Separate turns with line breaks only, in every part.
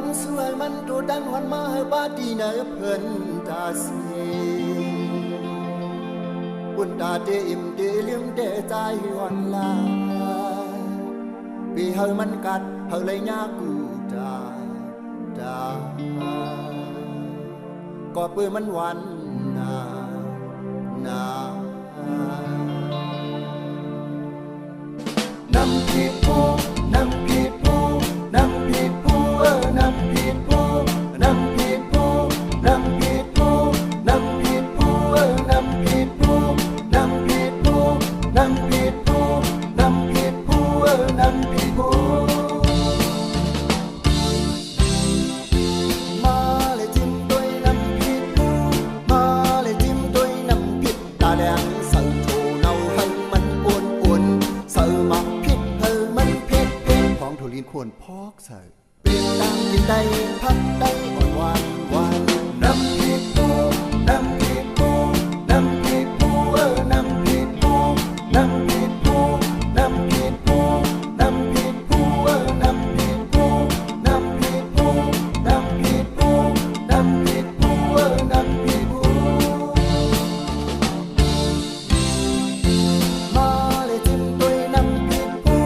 นสวยมันดูดังหวันมาบาดีเนอเพิ่นตาสีปุ่นตาเดอิมเดลิมเดใจหวันลาปีเฮามันกัดเฮาเลยยากูดาก็ปืนมันหวันนาน้ำพีปูน้ำพีปูน้ำพีปูน้ำพีปูน้ำพีปูน้ำพีปูน้ำพีปูน้ำพีปูน้ำพีปูน้ำพีปูน้ำพีปูน้ำพีปูมาเลยจิ้มด้วยน้ำพีปูมาเลยจิ้มด้วยน้ำพริกตาแดงใส่โถเนาให้มันอุ่นใส่หมักพริกให้มันเผ็ดของถั่วลินควรพอกใส่เป็นตามกินได้พักได้อ่อนหวานน้ำพริกปูน้ำพริกปูน้ำพริกปูน้ำพริกปูน้ำพริกปูน้ำพริกปูน้ำพริกปูน้ำพริกปูน้ำพริกปูน้ำพริกปูน้ำพริกปูน้ำพริกปูมาเลยจิ้มด้วยน้ำพริกปู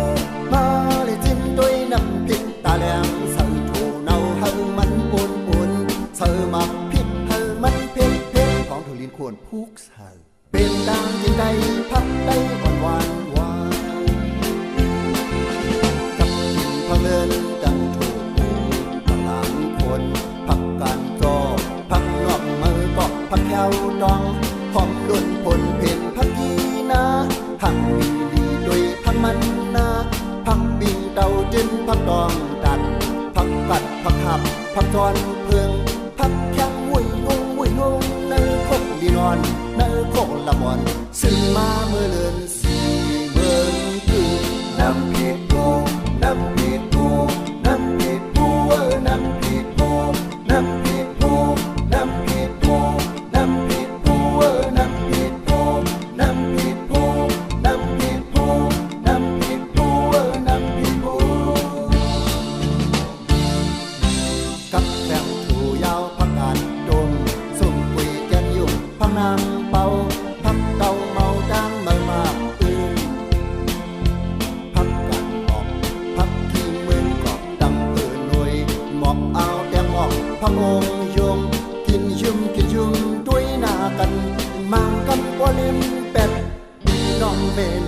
มาเลยจิ้มด้วยน้ำพริกตาแดงใส่โถเนาให้มันอุ่นใส่หมักพริกให้มันเผ็ดของถั่วลินควรพุกใส่เป็นดังกินได้พักได้อ่อนหวานกับกินพะเลินดังถูกปูพลังคนพักการจอพักนอกมือก็พักแควดองหอมล้นผลเพ็ญพักกีนาพักมีดีด้วยพักมันนาพักบิงเดาจินพักดองดัดพักกัดพักหับพักจอนเพืองพักแข้งวุ้ยงงในคงดีนอนในคงละมอนซึ่งมาเมื่อเลือนสีเมืองคือน้ำพีปูน้ำพีปูน้ำพีปูน้ำพีปูน้ำพีปูน้ำพีปูน้ำพีปูน้ำพีปูน้ำพีปูน้ำพีปูน้ำพีปูน้ำพีปูกับแป้งถูยาวพักการดมสุ่มปุ๋ยแกนยุ่งพักนางเป่าพักเดาเมาดังมากตื่นพักกันออกพักขี้มือก็ดังหน่วยหมอกเอาแดงหมอกพักองยมกินยุ่มด้วยหน้ากันมังกันบ่ลิมเป็ดน้องเมน